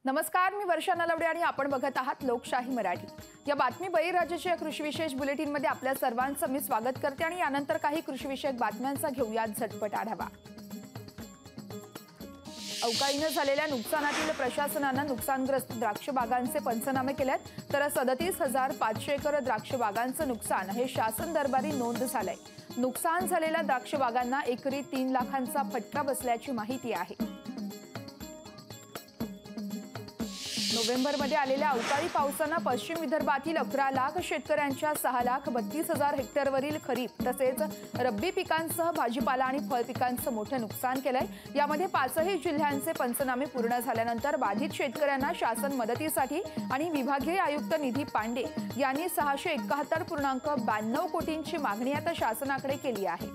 नमस्कार, मी वर्षा नलवडे आणि आपण बघत आहात लोकशाही मराठी। या बातमी बळीराजाच्या कृषी विशेष बुलेटिन मध्ये आपल्या सर्वांचं मी स्वागत करते आणि यानंतर काही कृषी विषयक बातम्यांचा घेऊयात झटपट आढावा। अवकाळीने झालेल्या नुकसानातील प्रशासनाने नुकसानग्रस्त द्राक्ष बागांचे पंचनामे केलेत, तर 37,500 एकर द्राक्ष बागांचं नुकसान हे शासन दरबारी नोंद झालंय। नुकसान झालेल्या द्राक्ष बागांना एकरी 3 लाखांचा फटका बसल्याची माहिती आहे। नोव्हेंबरमध्ये आलेल्या अवकाळी पावसाने पश्चिम विदर्भातील 11 लाख शेतकऱ्यांच्या 6,32,000 हेक्टरवरील खरीप तसेच रब्बी पिकांसह भाजीपाला आणि फळ पिकांचं मोठं नुकसान केलंय। यामध्ये 5ही जिल्ह्यांचे पंचनामे पूर्ण झाल्यानंतर बाधित शेतकऱ्यांना शासन मदतीसाठी आणि विभागीय आयुक्त निधी पांडे यांनी 671.92 कोटींची मागणी आता शासनाकडे केली आहे।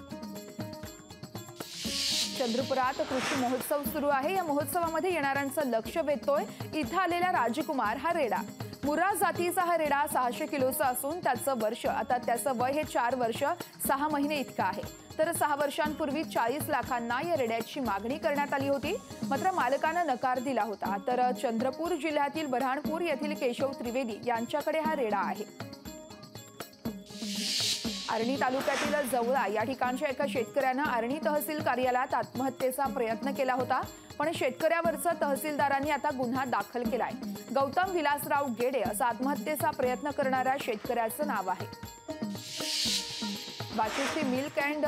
चंद्रपुरात कृषी महोत्सव सुरू आहे। या महोत्सवामध्ये येणाऱ्यांचं लक्ष वेधतोय इथं आलेला राजकुमार हा रेडा। मुर्रा जातीचा हा रेडा 600 किलोचा असून त्याचं वय हे 4 वर्ष 6 महिने इतकं आहे। तर 6 वर्षांपूर्वी 40 लाखांना या रेड्याची मागणी करण्यात आली होती, मात्र मालकाने नकार दिला होता। तर चंद्रपूर जिल्ह्यातील बऱ्हाणपूर येथील केशव त्रिवेदी यांच्याकडे हा रेडा आहे। आर्णी तालुक्यातील जवळा या ठिकाणच्या एका शेतकऱ्याने आर्णी तहसील कार्यालयात आत्महत्येचा प्रयत्न केला होता, पण शेतकऱ्यावरचा तहसीलदारांनी आता गुन्हा दाखल केलाय। गौतम विलासराव गेडे असं आत्महत्येचा प्रयत्न करणाऱ्या शेतकऱ्याचं नाव आहे। Vashishthi milk and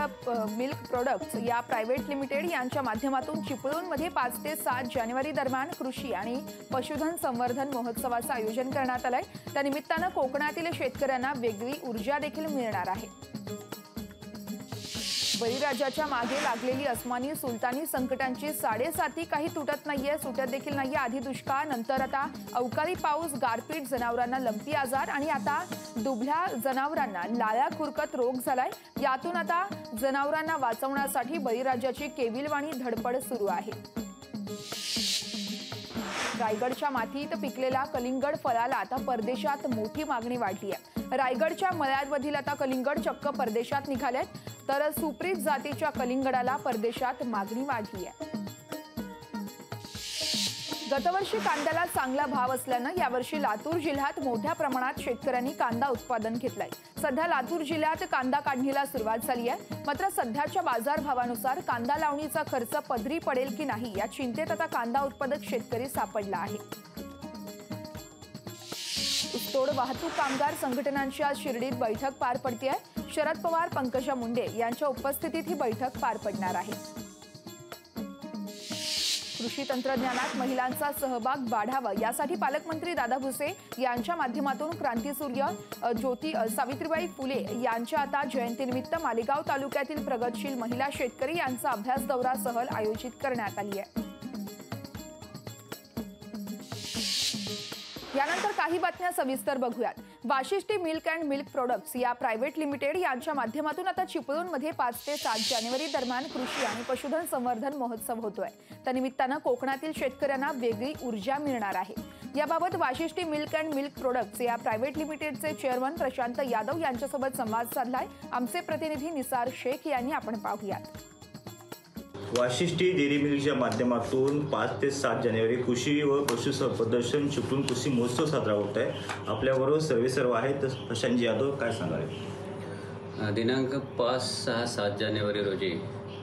milk products या प्रायव्हेट लिमिटेड यांच्या माध्यमातून चिपळूणमध्ये 5 ते 7 जानेवारी दरम्यान कृषी आणि पशुधन संवर्धन महोत्सवाचं आयोजन करण्यात आलंय। त्या निमित्तानं कोकणातील शेतकऱ्यांना वेगळी ऊर्जा देखील मिळणार आहे। बळीराजाच्या मागे लागलेली अस्मानी सुलतानी संकटांची साडेसाती काही तुटत नाहीये, सुटत देखील नाहीये। आधी दुष्काळ, नंतर आता अवकाळी पाऊस, गारपीट, जनावरांना लंपी आजार आणि आता दुबळ्या जनावरांना लाळ्या खुरकत रोग झालाय। यातून आता जनावरांना वाचवण्यासाठी बळीराजाची केविलवाणी धडपड सुरू आहे। रायगडच्या मातीत पिकलेल्या कलिंगड फळाला आता परदेशात मोठी मागणी वाढली आहे। रायगडच्या मळ्यावरील आता कलिंगड चक्क परदेशात निघालेत, तर सुप्रीत जातीच्या कलिंगडाला परदेशात मागणी वाढली आहे। गतवर्षी कांद्याला चांगला भाव असल्याने यावर्षी लातूर जिल्ह्यात मोठ्या प्रमाणात शेतकऱ्यांनी कांदा उत्पादन घेतलंय। सध्या लातूर जिल्ह्यात कांदा काढणीला सुरुवात झाली आहे, मात्र सध्याच्या बाजारभावानुसार कांदा लावणीचा खर्च पदरी पडेल की नाही या चिंतेत आता कांदा उत्पादक शेतकरी सापडला आहे। ऊसतोड वाहतूक कामगार संघटनांची आज शिर्डीत बैठक पार पडते आहे। शरद पवार, पंकजा मुंडे यांच्या उपस्थितीत ही बैठक पार पडणार आहे। कृषी तंत्रज्ञानात महिलांचा सहभाग वाढावा यासाठी पालकमंत्री दादा भुसे यांच्या माध्यमातून क्रांतीसूर्य ज्योती सावित्रीबाई फुले यांच्या आता जयंतीनिमित्त मालेगाव तालुक्यातील प्रगतशील महिला शेतकरी यांचा अभ्यास दौरा सहल आयोजित करण्यात आली आहे। यानंतर काही बातम्या सविस्तर बघूयात। Vashishthi milk and milk products या प्रायव्हेट लिमिटेड यांच्या माध्यमातून आता चिपळूणमध्ये 5 ते 7 जानेवारी दरम्यान कृषी आणि पशुधन संवर्धन महोत्सव होतोय। त्या निमित्तानं कोकणातील शेतकऱ्यांना वेगळी ऊर्जा मिळणार आहे। याबाबत Vashishthi milk and milk products या प्रायव्हेट लिमिटेडचे चेअरमन प्रशांत यादव यांच्यासोबत संवाद साधलाय। आमचे प्रतिनिधी निसार शेख यांनी आपण पाहूयात। वाशिष्ठी डेअरी मिल्कच्या माध्यमातून 5 ते 7 जानेवारी कृषी व पशु प्रदर्शन चिपळूण कृषी महोत्सव साजरा होत आहे। आपल्याबरोबर सर्व आहेत। प्रशांत यादव, काय सांगाल? दिनांक 5, 6, 7 जानेवारी रोजी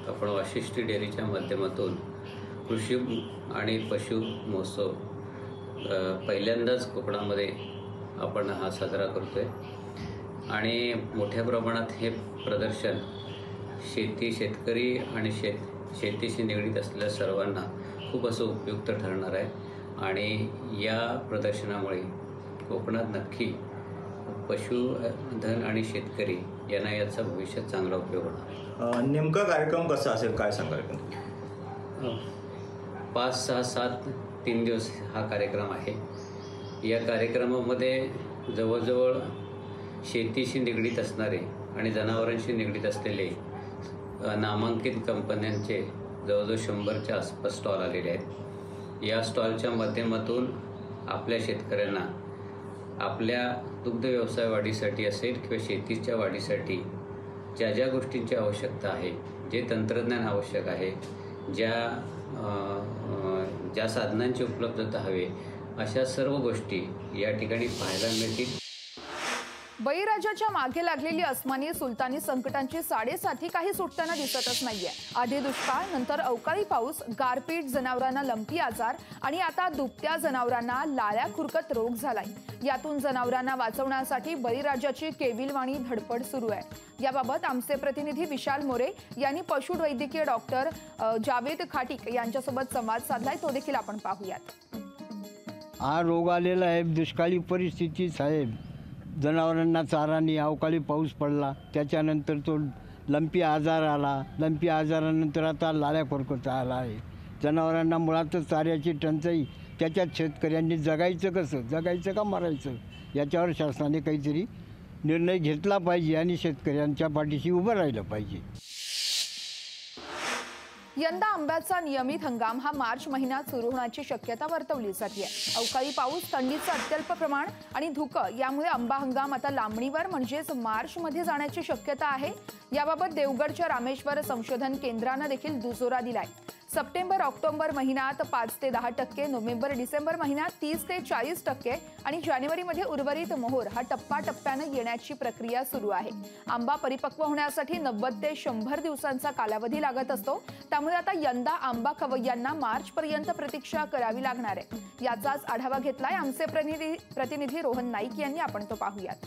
आपण वाशिष्ठी डेअरीच्या माध्यमातून कृषी आणि पशु महोत्सव पहिल्यांदाच कोकणामध्ये आपण हा साजरा करतोय आणि मोठ्या प्रमाणात हे प्रदर्शन शेतकरी आणि शेतीशी निगडीत असलेल्या सर्वांना खूप असं उपयुक्त ठरणार आहे आणि या प्रदर्शनामुळे कोकणात नक्की पशुधन आणि शेतकरी यांना याचा भविष्यात चांगला उपयोग होणार आहे। नेमका कार्यक्रम कसा असेल, काय सांगाल? 5, 6, 7 3 दिवस हा कार्यक्रम आहे। या कार्यक्रमामध्ये जवळजवळ शेतीशी निगडीत असणारे आणि जनावरांशी निगडीत असलेले नामांकित कंपन्यांचे जवळजवळ 100च्या आसपास स्टॉल आलेले आहेत। या स्टॉलच्या माध्यमातून आपल्या शेतकऱ्यांना आपल्या दुग्ध व्यवसाय वाढीसाठी असेल किंवा शेतीच्या वाढीसाठी ज्या ज्या गोष्टींची आवश्यकता आहे, जे तंत्रज्ञान आवश्यक आहे, ज्या ज्या साधनांची उपलब्धता हवी अशा सर्व गोष्टी या ठिकाणी पाहायला मिळतील. बळीराजाच्या मागे लागलेली अस्मानी सुलतानी संकटांची साडेसाती काही सुटताना दिसतच नाहीये. आधी दुष्काळ, नंतर अवकाळी पाऊस, गारपीट, जनावरांना लंपी आजार आणि आता दुभत्या जनावरांना लाळ्या खुरकत रोग झालाय. यातून जनावरांना वाचवण्यासाठी बळीराजाची केविलवाणी धडपड सुरू आहे. याबाबत आमचे प्रतिनिधी विशाल मोरे यांनी पशुवैद्यकीय डॉक्टर जावेद खाटिक यांच्यासोबत संवाद साधलाय. तो देखील आपण पाहूयात. हा रोग आलेला आहे, दुष्काळी परिस्थिती साहेब. जनावरांना चारा नाही, अवकाळी पाऊस पडला, त्याच्यानंतर तो लंपी आजार आला. लंपी आजारानंतर आता लाळ्या खुरकत आला आहे. जनावरांना मुळातच चाऱ्याची टंचाई. त्याच्यात शेतकऱ्यांनी जगायचं का मरायचं याच्यावर शासनाने काहीतरी निर्णय घेतला पाहिजे आणि शेतकऱ्यांच्या पाठीशी उभं राहिलं पाहिजे. यंदा आंब्याचा नियमित हंगाम हा मार्च महिन्यात सुरू होण्याची शक्यता वर्तवली जाते. अवकाळी पाऊस, थंडीचं अत्यल्प प्रमाण आणि धुकं यामुळे आंबा हंगाम आता लांबणीवर म्हणजेच मार्चमध्ये जाण्याची शक्यता आहे. याबाबत देवगडच्या रामेश्वर संशोधन केंद्रानं देखील दुजोरा दिलाय. सप्टेंबर ऑक्टोबर महिन्यात 5 ते 10%, नोव्हेंबर डिसेंबर महिन्यात 30 ते 40% आणि जानेवारीमध्ये उर्वरित मोहोर हा टप्प्याटप्प्यानं येण्याची प्रक्रिया सुरू आहे. आंबा परिपक्व होण्यासाठी 90 ते 100 दिवसांचा कालावधी लागत असतो. त्यामुळे आता यंदा आंबा खवय्यांना मार्चपर्यंत प्रतीक्षा करावी लागणार आहे. याचाच आढावा घेतलाय आमचे प्रतिनिधी रोहन नाईक यांनी. आपण तो पाहूयात.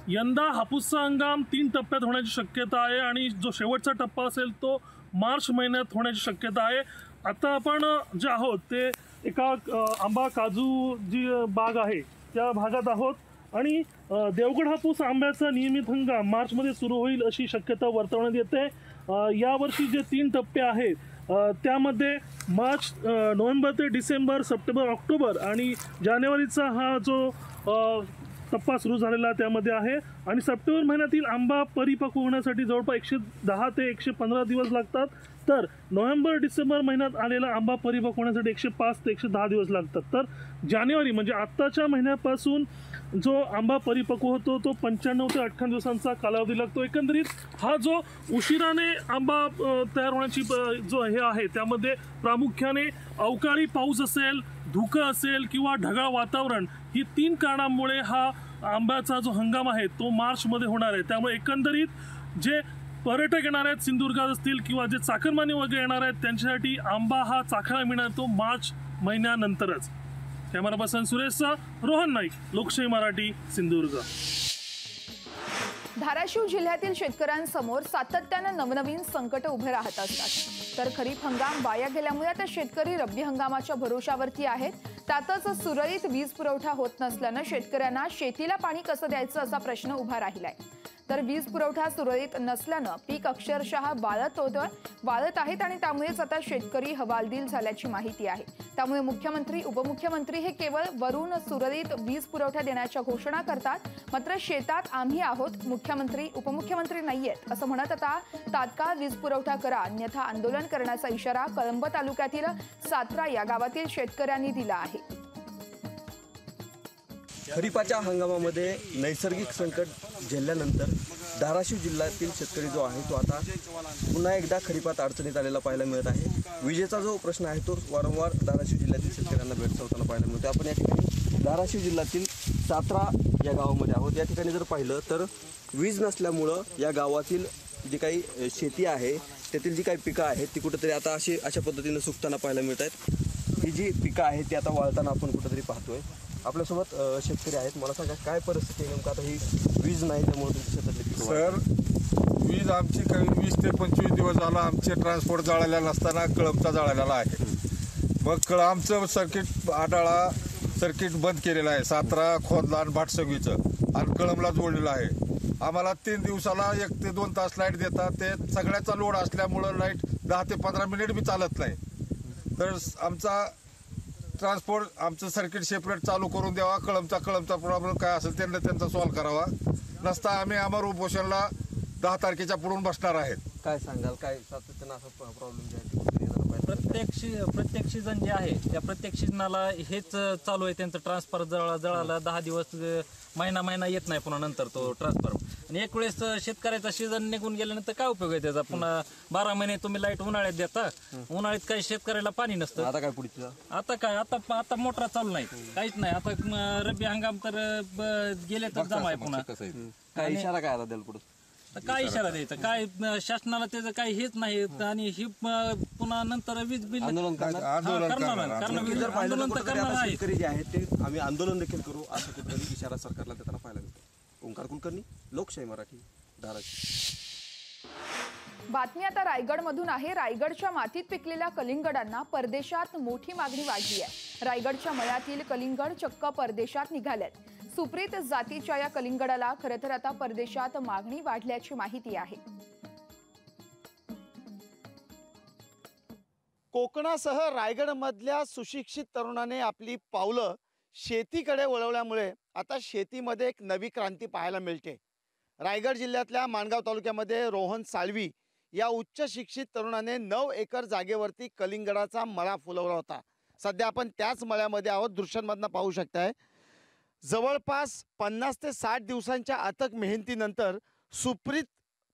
यंदा हापूसचा हंगाम 3 टप्प्यात होण्याची शक्यता आहे आणि जो शेवटचा टप्पा असेल तो मार्च महिन्यात होण्याची शक्यता आहे. आता आपण जे आहोत ते एका आंबा काजू जी बाग आहे त्या भागात आहोत आणि देवगड हापूस आंब्याचा नियमित हंगाम मार्चमध्ये सुरू होईल अशी शक्यता वर्तवण्यात येते. यावर्षी जे 3 टप्पे आहेत त्यामध्ये मार्च, नोव्हेंबर ते डिसेंबर, सप्टेंबर, ऑक्टोबर आणि जानेवारीचा हा जो टप्पा सुरू झालेला त्यामध्ये आहे. आणि सप्टेंबर महिन्यातील आंबा परिपक्व होण्यासाठी जवळपास 110 ते 115 दिवस लागतात. तर नोव्हेंबर डिसेंबर महिन्यात आलेला आंबा परिपक्व होण्यासाठी 105 ते 110 दिवस लागतात. तर जानेवारी म्हणजे आत्ताच्या महिन्यापासून जो आंबा परिपक्व होतो तो 95 ते 98 दिवसांचा कालावधी लागतो. एकंदरीत हा जो उशिराने आंबा तयार होण्याची जो हे आहे त्यामध्ये प्रामुख्याने अवकाळी पाऊस असेल, धुकं असेल किंवा ढगाळ वातावरण, ही 3 कारणांमुळे हा आंब्याचा जो हंगाम आहे तो मार्चमध्ये होणार आहे. त्यामुळे एकंदरीत जे पर्यटक येणार आहेत सिंधुदुर्गात असतील किंवा जे चाकरमानी वगैरे येणार आहेत त्यांच्यासाठी आंबा हा चाखायला मिळणार तो मार्च महिन्यानंतरच. कॅमेरा पर्सन सुरेशचा रोहन नाईक, लोकशाही मराठी, सिंधुदुर्ग. धाराशिव जिल्ह्यातील शेतकऱ्यांसमोर सातत्यानं नवनवीन संकट उभे राहत असतात. तर खरीप हंगाम वाया गेल्यामुळे आता शेतकरी रब्बी हंगामाच्या भरोशावरती आहेत. त्यातच सुरळीत वीज पुरवठा होत नसल्यानं शेतकऱ्यांना शेतीला पाणी कसं द्यायचं असा प्रश्न उभा राहिलाय. तर वीज पुरवठा सुरळीत नसल्यानं पीक अक्षरशः वाळत आहेत आणि त्यामुळेच आता शेतकरी हवालदिल झाल्याची माहिती आहे. त्यामुळे मुख्यमंत्री, उपमुख्यमंत्री हे केवळ वरून सुरळीत वीज पुरवठा देण्याच्या घोषणा करतात, मात्र शेतात आम्ही आहोत, मुख्यमंत्री उपमुख्यमंत्री नाहीयेत असं म्हणत आता तात्काळ वीज पुरवठा करा अन्यथा आंदोलन करण्याचा इशारा कळंब तालुक्यातील सात्रा या गावातील शेतकऱ्यांनी दिला आहे. खरीपाच्या हंगामामध्ये नैसर्गिक संकट झेलल्यानंतर धाराशिव जिल्ह्यातील शेतकरी जो आहे तो आता पुन्हा एकदा खरीपात अडचणीत आलेला पाहायला मिळत आहे. विजेचा जो प्रश्न आहे तो वारंवार धाराशिव जिल्ह्यातील शेतकऱ्यांना भेडसावताना पाहायला मिळतो. आपण या ठिकाणी धाराशिव जिल्ह्यातील सात्रा या गावामध्ये आहोत. या ठिकाणी जर पाहिलं तर वीज नसल्यामुळं या गावातील जी काही शेती आहे त्यातील जी काही पिकं आहेत ती कुठेतरी आता अशा पद्धतीनं सुकताना पाहायला मिळत आहेत. ही जी पिकं आहेत ती आता वाळताना आपण कुठेतरी पाहतोय. आपल्यासोबत शेतकरी आहेत. मला सांगा काय परिस्थिती आहे नेमकं आता ही वीज नाही त्यामुळे तुमच्या शेतातली पिकं? सर, वीज आमची काही 20 ते 25 दिवस झाला आमचे ट्रान्सपोर्ट जळालेला नसताना कळंबचा जळालेला आहे. मग आमचं सर्किट बंद केलेलं आहे. सात्रा, खोदला आणि भाटसंगीचं आणि कळंबला जोडलेलं आहे. आम्हाला 3 दिवसाला 1 ते 2 तास लाईट देतात. ते सगळ्याचा लोड असल्यामुळं लाईट 10 ते 15 मिनिट बी चालत नाही. तर आमचा ट्रान्सपोर्ट आमचं सर्किट सेपरेट चालू करून द्यावा. कळंबचा प्रॉब्लेम काय असेल त्यांचा सॉल्व्ह करावा. नसता आम्ही अमर उपोषणला 10 तारखेच्या पुढून बसणार आहेत. काय सांगाल, काय सातत्यानं असा प्रॉब्लेम जे आहे प्रत्येक सीझन जे आहे त्या प्रत्येक सीझनाला हेच चालू आहे त्यांचं ट्रान्सफर जळाला 10 दिवस महिना येत नाही पुन्हा नंतर तो ट्रान्सफर. आणि एक वेळेस शेतकऱ्याचा सीझन निघून गेल्यानंतर काय उपयोग आहे त्याचा? पुन्हा 12 महिने तुम्ही लाईट उन्हाळ्यात देता, उन्हाळ्यात काही शेतकऱ्याला पाणी नसतं. आता काय पुढचं? आता मोटरा चालू नाही, काहीच नाही. आता रब्बी हंगाम तर गेले तर जमा आहे पुन्हा. काय इशारा काय आता द्याल पुढे? काय इशारा द्यायचा? काय शासनाला त्याचं काही हेच नाही. आणि ही पुन्हा नंतर वीज बिल आंदोलन करणार शेतकरी जे आहेत ते आम्ही आंदोलन देखील करू असं कुठेतरी इशारा सरकारला देताना पाहायला मिळतो. ओंकार कुलकर्णी, लोकशाही मराठी, धाराशिव. बातमी आता रायगडमधून आहे. रायगडच्या मातीत पिकलेल्या कलिंगडांना परदेशात मोठी मागणी वाढली आहे. रायगडच्या मळ्यातील कलिंगड चक्क परदेशात निघालेत. सुप्रीत जातीच्या या कलिंगडाला खरं तर आता परदेशात मागणी वाढल्याची माहिती आहे. कोकणासह रायगडमधल्या सुशिक्षित तरुणाने आपली पावलं शेतीकडे वळवल्यामुळे आता शेतीमध्ये एक नवी क्रांती पाहायला मिळते. रायगड जिल्ह्यातल्या माणगाव तालुक्यामध्ये रोहन साळवी या उच्च शिक्षित तरुणाने 9 एकर जागेवरती कलिंगडाचा मळा फुलवला होता. सध्या आपण त्याच मळ्यामध्ये आहोत. दृश्यांमधनं पाहू शकताय. जवळपास 50 ते 60 दिवसांच्या अथक मेहनतीनंतर सुप्रीत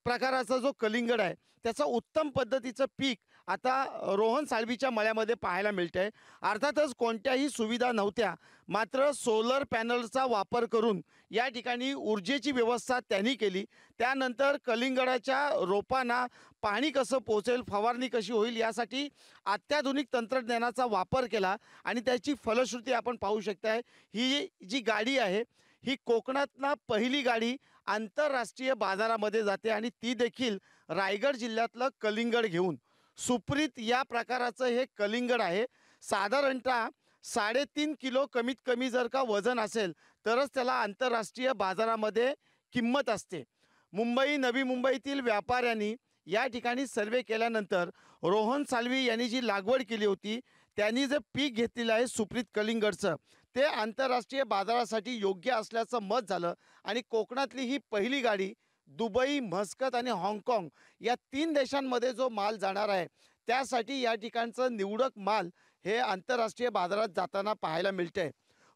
प्रकाराचा जो कलिंगड आहे त्याचं उत्तम पद्धतीचं पीक आता रोहन साळवीच्या मळ्यामध्ये पाहायला मिळतंय. अर्थातच कोणत्याही सुविधा नव्हत्या, मात्र सोलर पॅनलचा वापर करून या ठिकाणी ऊर्जेची व्यवस्था त्यांनी केली. त्यानंतर कलिंगडाच्या रोपांना पाणी कसं पोचेल, फवारणी कशी होईल यासाठी अत्याधुनिक तंत्रज्ञानाचा वापर केला आणि त्याची फलश्रुती आपण पाहू शकताय. ही जी गाडी आहे ही कोकणातला पहिली गाडी आंतरराष्ट्रीय बाजारामध्ये जाते आणि ती देखील रायगड जिल्ह्यातलं कलिंगड घेऊन. सुप्रीत या प्रकाराचं हे कलिंगड आहे. साधारणतः 3.5 किलो कमीत कमी जर का वजन असेल तरच त्याला आंतरराष्ट्रीय बाजारामध्ये किंमत असते. मुंबई, नवी मुंबईतील व्यापाऱ्यांनी या ठिकाणी सर्वे केल्यानंतर रोहन साळवी यांनी जी लागवड केली होती त्यांनी जे पीक घेतलेलं आहे सुप्रीत कलिंगडचं ते आंतरराष्ट्रीय बाजारासाठी योग्य असल्याचं मत झालं आणि कोकणातली ही पहिली गाडी दुबई, मस्कत आणि हाँगकाँग या 3 देशांमध्ये जो माल जाणार आहे त्यासाठी या ठिकाणचं निवडक माल हे आंतरराष्ट्रीय बाजारात जाताना पाहायला मिळते.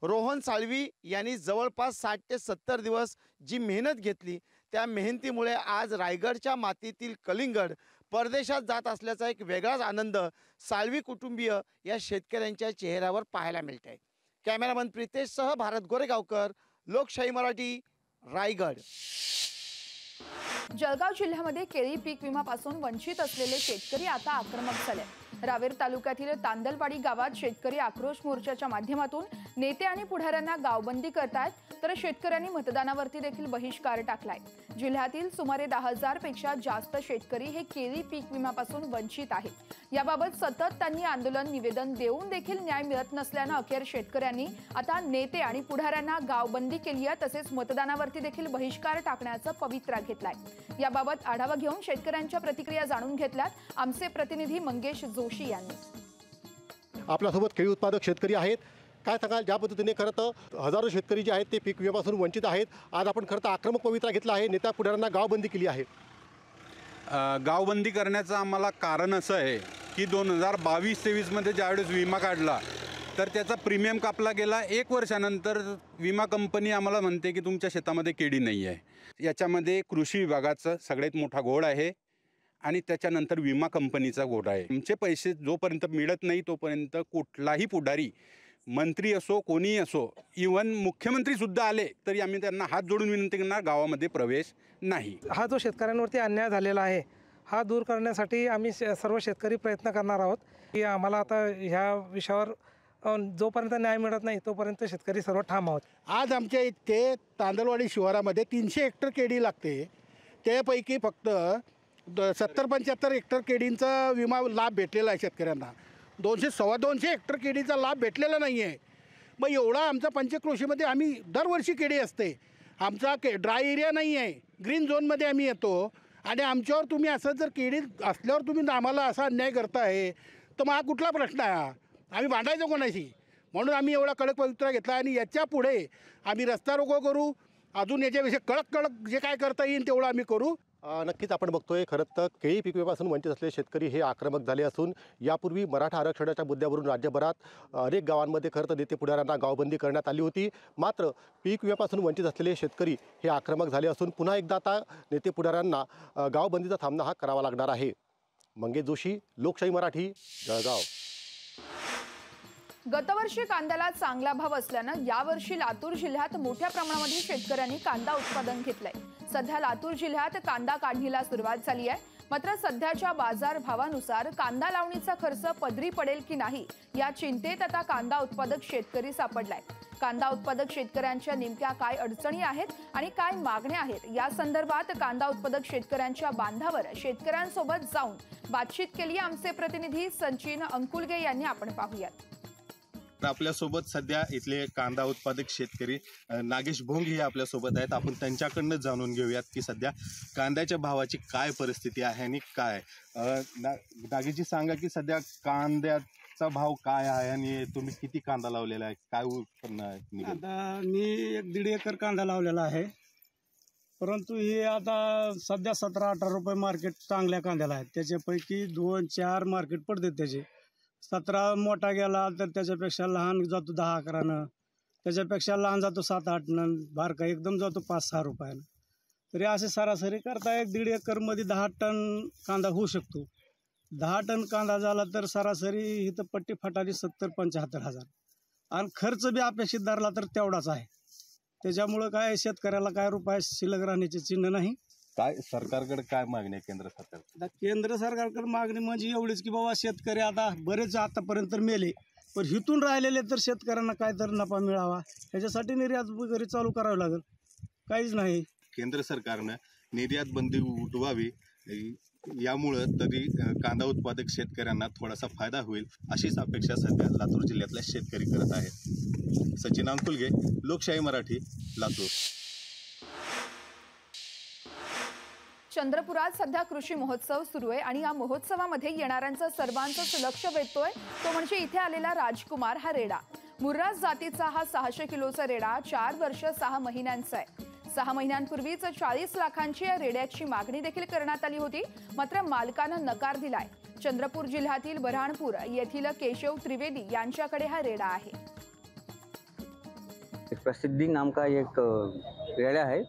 रोहन साळवी यांनी जवळपास 60 ते 70 दिवस जी मेहनत घेतली त्या मेहनतीमुळे आज रायगडच्या मातीतील कलिंगड परदेशात जात असल्याचा एक वेगळाच आनंद साळवी कुटुंबीय या शेतकऱ्यांच्या चेहऱ्यावर पाहायला मिळते. कॅमेरामन प्रितेशसह भारत गोरेगावकर, लोकशाही मराठी, रायगड. जळगाव जिल्ह्यामध्ये केळी पीक विम्यापासून वंचित असलेले शेतकरी आता आक्रमक झाले. रावेर तालुक्यातील तांदलवाडी गावात शेतकरी आक्रोश मोर्चाच्या माध्यमातून नेते आणि पुढाऱ्यांना गावबंदी करतायत, तर शेतकऱ्यांनी मतदानावरती देखील बहिष्कार टाकलाय. जिल्ह्यातील सुमारे 10,000 पेक्षा जास्त शेतकरी हे केळी पीक विम्यापासून वंचित आहेत. याबाबत सतत त्यांनी आंदोलन, निवेदन देऊन देखील न्याय मिळत नसल्यानं अखेर शेतकऱ्यांनी आता नेते आणि पुढाऱ्यांना गावबंदी केली आहे, तसेच मतदानावरती देखील बहिष्कार टाकण्याचा पवित्रा घेतलाय. याबाबत आढावा घेऊन शेतकऱ्यांच्या प्रतिक्रिया जाणून घेतल्यात आमचे प्रतिनिधी मंगेश जोशी यांनी. आपल्यासोबत केळी उत्पादक शेतकरी आहेत. काय सांगाल, ज्या पद्धतीने खरं तर हजारो शेतकरी जे आहेत ते पीक विम्यापासून वंचित आहेत. आज आपण खरं तर आक्रमक पवित्रा घेतला आहे, नेत्या पुढाऱ्यांना गावबंदी केली आहे. गावबंदी करण्याचं आम्हाला कारण असं आहे की 2022-23मध्ये ज्यावेळेस विमा काढला तर त्याचा प्रीमियम कापला गेला. 1 वर्षानंतर विमा कंपनी आम्हाला म्हणते की तुमच्या शेतामध्ये केळी नाही आहे. याच्यामध्ये कृषी विभागाचा सगळ्यात मोठा घोळ आहे आणि त्याच्यानंतर विमा कंपनीचा घोळ आहे. आमचे पैसे जोपर्यंत मिळत नाही तोपर्यंत कुठलाही पुढारी, मंत्री असो कोणीही असो, इव्हन मुख्यमंत्रीसुद्धा आले तरी आम्ही त्यांना हात जोडून विनंती करणार, गावामध्ये प्रवेश नाही. हा जो शेतकऱ्यांवरती अन्याय झालेला आहे हा दूर करण्यासाठी आम्ही सर्व शेतकरी प्रयत्न करणार आहोत की आम्हाला आता ह्या विषयावर जोपर्यंत न्याय मिळत नाही तोपर्यंत शेतकरी सर्व ठाम आहोत. आज आमच्या इथे तांदलवाडी शिवारामध्ये 300 हेक्टर केळी लागते. त्यापैकी फक्त 70-75 हेक्टर केळींचा विमा लाभ भेटलेला आहे शेतकऱ्यांना. 200-250 हेक्टर केळीचा लाभ भेटलेला नाही आहे. मग एवढा आमचा पंचक्रोशीमध्ये आम्ही दरवर्षी केळी असते. आमचा ड्राय एरिया नाही आहे, ग्रीन झोनमध्ये आम्ही येतो आणि आमच्यावर तुम्ही असं जर केळी असल्यावर तुम्ही आम्हाला असा अन्याय करताय तर मग हा कुठला प्रश्न आहे? आम्ही भांडायचं कोणाशी? म्हणून आम्ही एवढा कडक पवित्रा घेतला आणि याच्या पुढे आम्ही रस्ता रोको करू. अजून याच्याविषयी कडक जे काय करता येईल तेवढं आम्ही करू. नक्कीच आपण बघतोय खरं तर केळी पीक विम्यापासून वंचित असलेले शेतकरी हे आक्रमक झाले असून यापूर्वी मराठा आरक्षणाच्या मुद्द्यावरून राज्यभरात अनेक गावांमध्ये खरं तर नेते पुढाऱ्यांना गावबंदी करण्यात आली होती. मात्र पीक विम्यापासून वंचित असलेले शेतकरी हे आक्रमक झाले असून पुन्हा एकदा आता नेते पुढाऱ्यांना गावबंदीचा सामना हा करावा लागणार आहे. मंगेश जोशी, लोकशाही मराठी, जळगाव. गतवर्षी कांद्याला चांगला भाव असल्यानं यावर्षी लातूर जिल्ह्यात मोठ्या प्रमाणामध्ये शेतकऱ्यांनी कांदा उत्पादन घेतलंय. सध्या लातूर जिल्ह्यात कांदा काढणीला सुरुवात झाली आहे. मात्र सध्याच्या बाजार भावानुसार कांदा लावणीचा खर्च पदरी पडेल की नाही या चिंतेत आता कांदा उत्पादक शेतकरी सापडलाय. कांदा उत्पादक शेतकऱ्यांच्या नेमक्या काय अडचणी आहेत आणि काय मागण्या आहेत या संदर्भात कांदा उत्पादक शेतकऱ्यांच्या बांधावर शेतकऱ्यांसोबत जाऊन बातचीत केली आमचे प्रतिनिधी सचिन अंकुलगे यांनी. आपण पाहूयात. आपल्यासोबत सध्या इथले कांदा उत्पादक शेतकरी नागेश भोंग हे आपल्यासोबत आहेत. आपण त्यांच्याकडनं जाणून घेऊयात की सध्या कांद्याच्या भावाची काय परिस्थिती आहे आणि काय. नागेशजी सांगा की सध्या कांद्याचा भाव काय आहे आणि तुम्ही किती कांदा लावलेला आहे, काय उत्पन्न आहे? आता मी 1.5 एकर कांदा लावलेला आहे, परंतु हे आता सध्या 17-18 रुपये मार्केट चांगल्या कांद्याला आहे. त्याच्यापैकी 2-4 मार्केट पडते. त्याचे 17 मोठा गेला तर त्याच्यापेक्षा लहान जातो 10-11, त्याच्यापेक्षा लहान जातो 7-8, बारका एकदम जातो 5-6 रुपयानं. तरी असे सरासरी करता 1.5 एकरमध्ये 10 टन कांदा होऊ शकतो. 10 टन कांदा झाला तर सरासरी इथं पट्टी फाटाली 70-75 हजार आणि खर्च बी अपेक्षित धरला तर तेवढाच आहे. त्याच्यामुळं काय शेतकऱ्याला काय रुपये शिल्लक राहण्याचे चिन्ह नाही. काय सरकारकडे काय मागणी आहे केंद्र सरकार? आता केंद्र सरकारकडे मागणी म्हणजे एवढीच की बाबा शेतकरी आता बरेच आतापर्यंत मेले, पण हिथून राहिलेले तर शेतकऱ्यांना काय तर नफा मिळावा ह्याच्यासाठी निर्यात वगैरे चालू करावं लागेल. काहीच नाही. केंद्र सरकारनं निर्यात बंदी उठवावी यामुळं तरी कांदा उत्पादक शेतकऱ्यांना थोडासा फायदा होईल अशीच अपेक्षा सध्या लातूर जिल्ह्यातल्या शेतकरी करत आहेत. सचिन अंकुलगे, लोकशाही मराठी, लातूर. चंद्रपुरात सध्या कृषी महोत्सव सुरू आहे आणि या महोत्सवामध्ये येणाऱ्यांचं सर्वांचंच लक्ष वेधतोय तो म्हणजे इथे आलेला राजकुमार हा रेडा. मुर्राज जातीचा हा 600 किलोचा रेडा 4 वर्ष 6 महिन्यांचा आहे. 6 महिन्यांपूर्वीच 40 लाखांची या रेड्याची मागणी देखील करण्यात आली होती, मात्र मालकानं नकार दिलाय. चंद्रपूर जिल्ह्यातील बऱ्हाणपूर येथील केशव त्रिवेदी यांच्याकडे हा रेडा आहे. प्रसिद्धि नाम का एक रेडा है,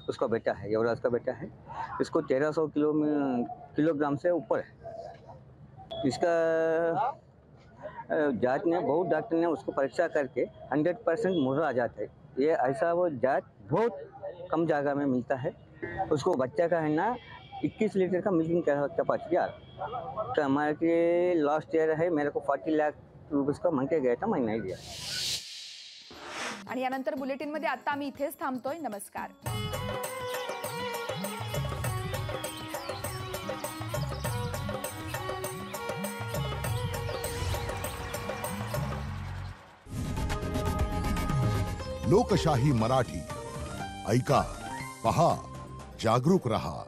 उसका बेटा है, युवराज का बेटा है. इसको 1300 किलोग्राम से ऊपर है. इसका जात ने बहुत डॉक्टर ने उसको परीक्षा करके 100% मुर्रा जात है. ये ऐसा वो जात बहुत कम जगह में मिलता है. उसको बच्चा का है ना 21 लीटर का मिल्किंग कैपेसिटी आ रहा. तो हमारे के लास्ट ईयर है, मेरे को 40 लाख रुपये का मांग के गया था, मैं नहीं दिया. आणि यानंतर बुलेटिनमध्ये आता आम्ही इथेच थांबतोय. नमस्कार. लोकशाही मराठी ऐका, पहा, जागरूक रहा.